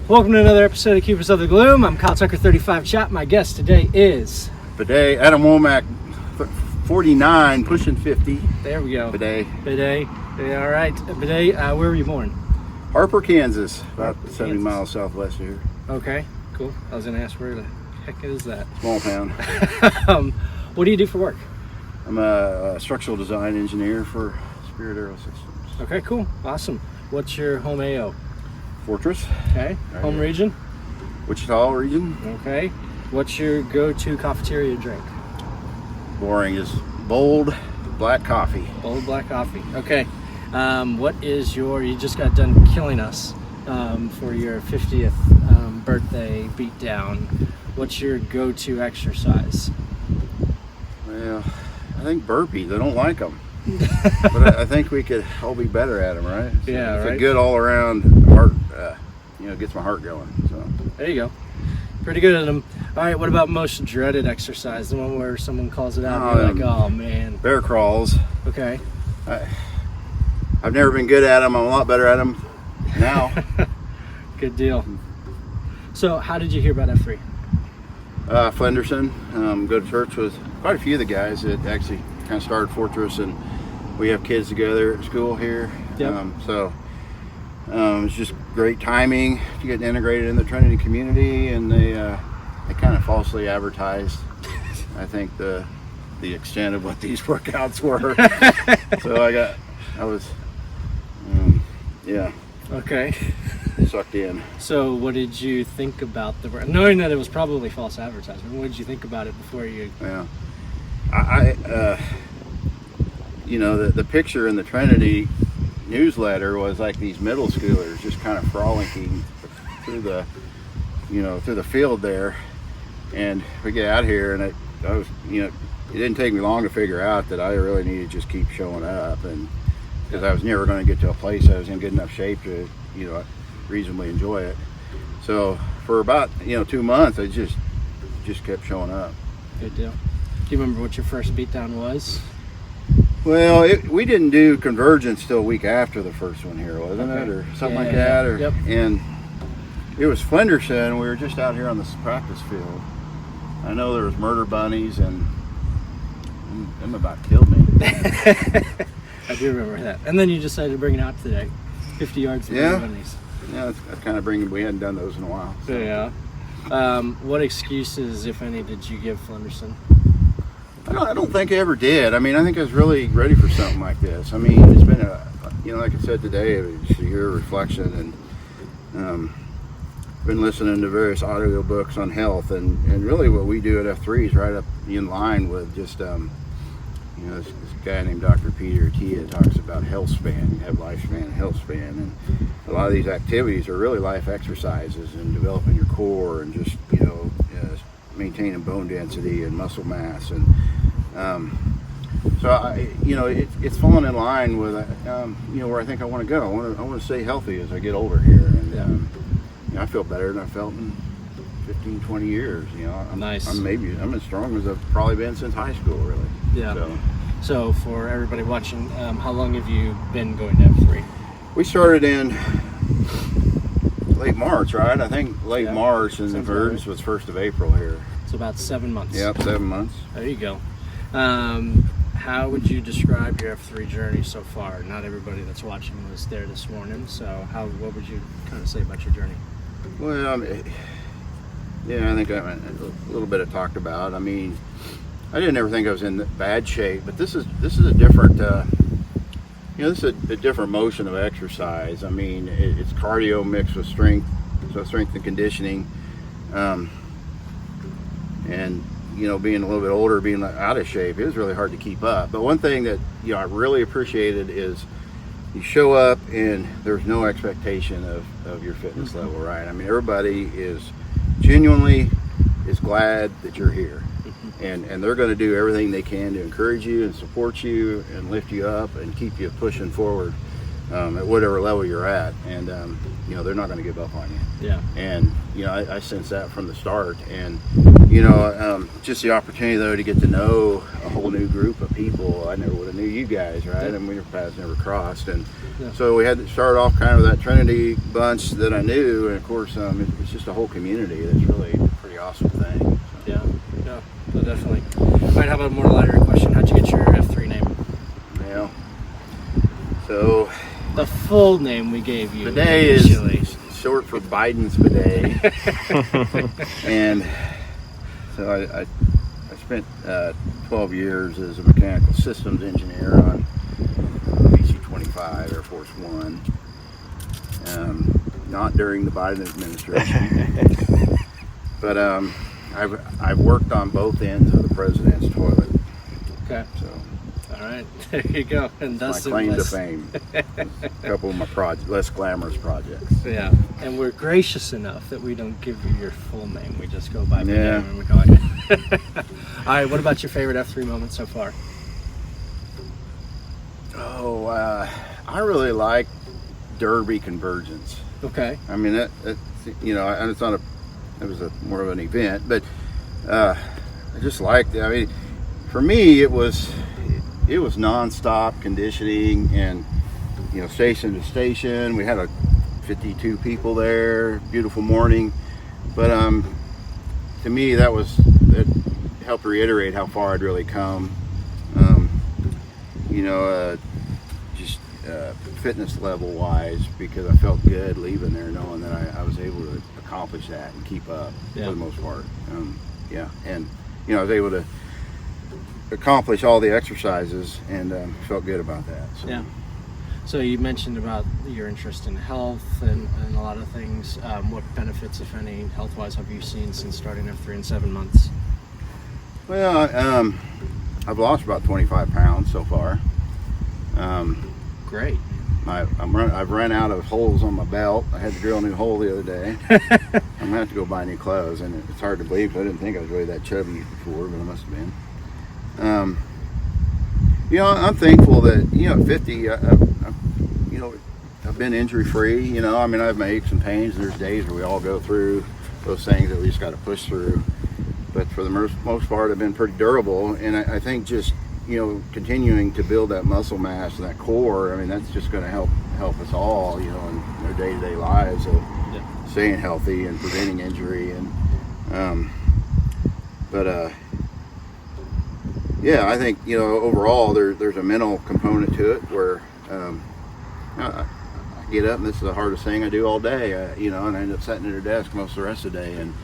Welcome to another episode of Keepers of the Gloom. I'm Kyle Tucker, 35 Chap. My guest today is Bidet, Adam Womack, 49, pushing 50. There we go. Bidet. Yeah, all right. Bidet, where were you born? Harper, Kansas, about Harper, 70 Kansas. miles southwest of here. Okay, cool. I was going to ask where the heck is that? Small town. What do you do for work? I'm a structural design engineer for Spirit Aerosystems. Okay, cool. Awesome. What's your home AO? Fortress. Okay. Right Home here. region? Wichita region. Okay. What's your go-to cafeteria drink? Boring is bold black coffee. Bold black coffee. Okay. What is you just got done killing us for your 50th birthday beatdown. What's your go-to exercise? Well, I think burpees. I don't like them. But I think we could all be better at them, right? So Yeah, it's right. a good all-around heart, gets my heart going. So There you go. Pretty good at them. All right, what about most dreaded exercise? The one where someone calls it out and you're like, oh, man. bear crawls. Okay. I've never been good at them. I'm a lot better at them now. Good deal. So how did you hear about F3? Flenderson, go to church with quite a few of the guys that actually kind of started Fortress, and we have kids together at school here. Yep. It's just great timing to get integrated in the Trinity community, and they kind of falsely advertised, I think, the extent of what these workouts were. So I was Okay. sucked in. So what did you think about knowing that it was probably false advertisement? What did you think about it before you? Yeah, the picture in the Trinity newsletter was like these middle schoolers just kind of frolicking through the field there, and we get out here, and it didn't take me long to figure out that I really needed to just keep showing up, and because I was never going to get to a place I was in good enough shape to reasonably enjoy it. So for about 2 months I just kept showing up. Good deal. Do you remember what your first beatdown was? Well, we didn't do convergence till a week after the first one here, wasn't it, or something like that? Yep. And it was Flenderson. We were just out here on this practice field. I know there was murder bunnies, and them about killed me. I do remember that. And then you decided to bring it out today, 50 yards. Yeah. Bunnies. Yeah, that's kind of bringing. We hadn't done those in a while. So. Yeah. What excuses, if any, did you give Flenderson? I don't think I ever did. I mean, I think I was really ready for something like this. I mean, it's been like I said today, it was a year of reflection, and been listening to various audio books on health, and really what we do at F3 is right up in line with just, this guy named Dr. Peter Tia talks about health span. You have lifespan and health span, and a lot of these activities are really life exercises and developing your core and just, maintaining bone density and muscle mass, and it's fallen in line with where I think I want to go. I want to stay healthy as I get older here, and I feel better than I felt in 15, 20 years. Nice. I'm as strong as I've probably been since high school, really. Yeah. So for everybody watching, how long have you been going to F3? We started in late March, right? I think late March, and the convergence was 1st of April here. It's about 7 months. Yep, 7 months. There you go. How would you describe your F3 journey so far? Not everybody that's watching was there this morning, so what would you kind of say about your journey? Well, I think a little bit of talked about. I mean, I didn't ever think I was in bad shape, but this is a different this is a different motion of exercise. I mean, it's cardio mixed with strength, so strength and conditioning, and being a little bit older, being out of shape, it was really hard to keep up. But one thing that I really appreciated is you show up and there's no expectation of your fitness level, right? I mean, everybody is genuinely glad that you're here, and they're going to do everything they can to encourage you and support you and lift you up and keep you pushing forward at whatever level you're at, and they're not going to give up on you. Yeah. And I sense that from the start, and Just the opportunity though to get to know a whole new group of people. I never would have knew you guys, right? And we paths never crossed, and so we had to start off kind of that Trinity bunch that I knew, and of course, it's just a whole community. That's really a pretty awesome thing. So. Yeah, so definitely. All right, how about a more lighter question? How'd you get your F3 name? Yeah. So the full name we gave you. Bidet is short for Biden's Bidet, and so I spent 12 years as a mechanical systems engineer on BC-25 Air Force One. Not during the Biden administration, but I've worked on both ends of the president's toilet. Okay. So. All right, there you go. And that's my claim to fame. A couple of my less glamorous projects. Yeah, and we're gracious enough that we don't give you your full name. We just go by the Yeah. name and we call it. All right, what about your favorite F3 moment so far? Oh, I really like Derby convergence. Okay. I mean, and it's not it was more of an event, but I just liked it. I mean, for me, it was nonstop conditioning, and station to station. We had 52 people there. Beautiful morning, but to me that helped reiterate how far I'd really come. Just fitness level wise, because I felt good leaving there, knowing that I was able to accomplish that and keep up for the most part. And I was able to accomplish all the exercises, and felt good about that. So. Yeah. So you mentioned about your interest in health and a lot of things. What benefits, if any, health-wise, have you seen since starting F3 in 7 months? Well, I've lost about 25 pounds so far. Great. I've run out of holes on my belt. I had to drill a new hole the other day. I'm gonna have to go buy new clothes, and it's hard to believe. I didn't think I was really that chubby before, but I must have been. I'm thankful that 50. I've been injury free. I have my aches and pains. There's days where we all go through those things that we just got to push through. But for the most part, I've been pretty durable, and I think just continuing to build that muscle mass and that core. I mean, that's just going to help us all, in our day-to-day lives of staying healthy and preventing injury. And I think overall there's a mental component to it where I get up and this is the hardest thing I do all day, and I end up sitting at a desk most of the rest of the day, and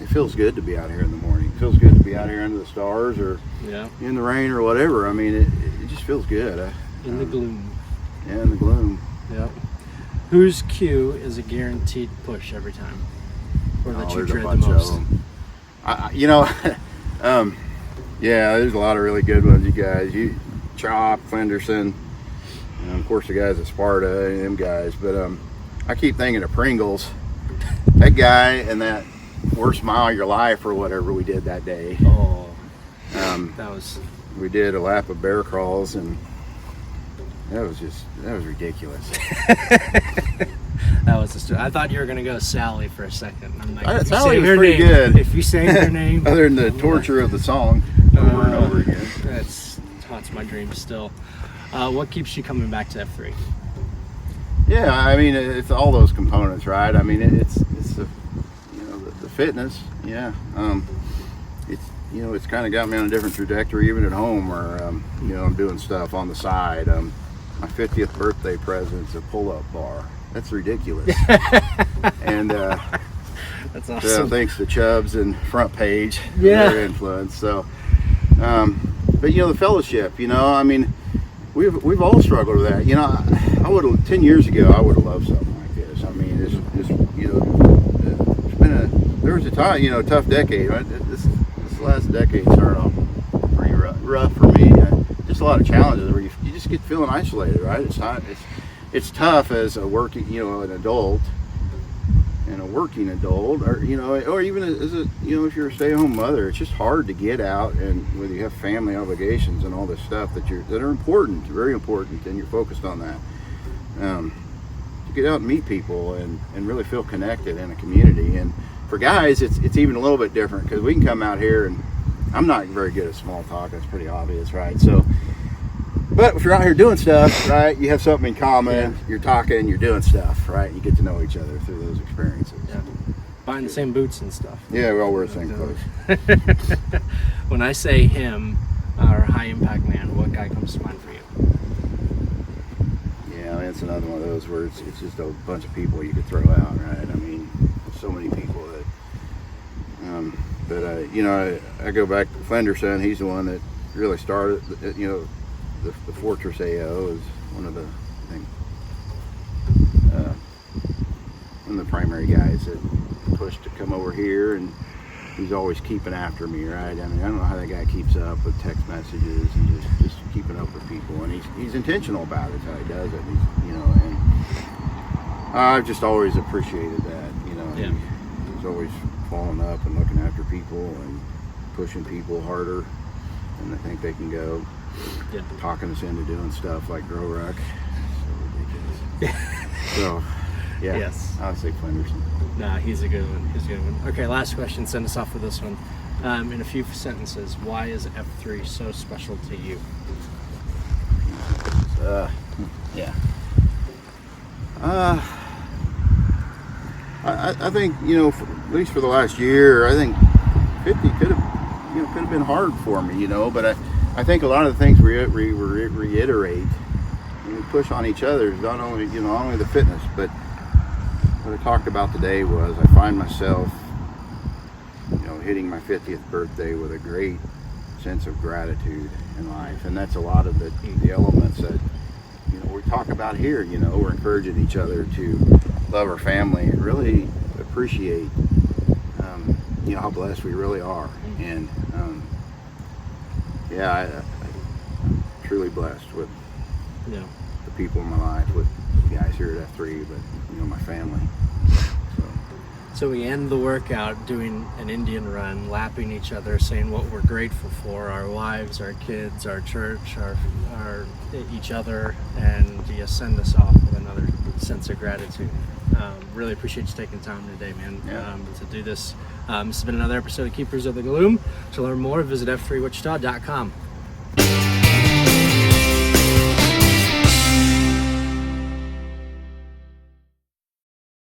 it feels good to be out here in the morning. It feels good to be out here under the stars or in the rain or whatever. I mean, it just feels good. In the gloom. Yeah, in the gloom. Yep. Whose cue is a guaranteed push every time, or that you dread the most? There's a lot of really good ones. You guys, Chop, Flenderson, and of course the guys at Sparta and them guys. But I keep thinking of Pringles. That guy and that worst mile of your life or whatever we did that day. Oh, we did a lap of bear crawls, and that was ridiculous. That was I thought you were gonna go Sally for a second. I'm like, Sally was pretty good. If you sang her name, other than the torture of the song over and over again. That's haunts my dreams still. What keeps you coming back to F3? Yeah, I mean, it's all those components, right? I mean, it's the fitness. Yeah, it's kind of got me on a different trajectory, even at home, where I'm doing stuff on the side. My 50th birthday present's a pull-up bar. That's ridiculous. And that's awesome. Thanks to Chubbs and Front Page, their influence. So, but the fellowship. I mean, we've all struggled with that. I would have 10 years ago. I would have loved something like this. I mean, it's been there was a time, tough decade. Right? This last decade started off pretty rough for me. Just a lot of challenges where you just get feeling isolated, right? It's tough as a working, an adult, and a working adult, or even as a, if you're a stay-at-home mother, it's just hard to get out, and whether you have family obligations and all this stuff that are important, very important, and you're focused on that. To get out and meet people and really feel connected in a community, and for guys, it's even a little bit different because we can come out here and I'm not very good at small talk. That's pretty obvious, right? So, but if you're out here doing stuff, right, you have something in common. You're talking, you're doing stuff, right? You get to know each other through those experiences. Yeah. Buying the same boots and stuff. Yeah, we all wear the same clothes. When I say him or high impact man, what guy comes to mind for you? Yeah, I mean, it's another one of those where it's just a bunch of people you could throw out, right? I mean, there's so many people that. But you know, I go back to Flenderson. He's the one that really started. You know, the Fortress AO is one of the, I think, one of the primary guys that pushed to come over here, and he's always keeping after me, right? I mean, I don't know how that guy keeps up with text messages and just keeping up with people, and he's intentional about it. How he does it, you know, and I've just always appreciated that, you know. Yeah. He's always following up and looking after people and pushing people harder than they think they can go. Yeah. Talking us into doing stuff like Grow Ruck. So ridiculous. So, yeah. Yes. I would say Flenderson. Nah, he's a good one. He's a good one. Okay, last question. Send us off with this one. In a few sentences, why is F3 so special to you? Yeah. I think, you know, at least for the last year, I think 50 could have been hard for me, you know. But I think a lot of the things we reiterate and we push on each other is not only the fitness, but what I talked about today was I find myself, you know, hitting my 50th birthday with a great sense of gratitude in life, and that's a lot of the elements that, you know, we talk about here. You know, we're encouraging each other to love our family and really appreciate, you know, how blessed we really are. And yeah, I'm truly blessed with the people in my life, with the guys here at F3, but you know, my family. So we end the workout doing an Indian run, lapping each other, saying what we're grateful for, our wives, our kids, our church, our each other, and you send us off with another sense of gratitude. Really appreciate you taking time today, man, to do this. This has been another episode of Keepers of the Gloom. To learn more, visit f3wichita.com.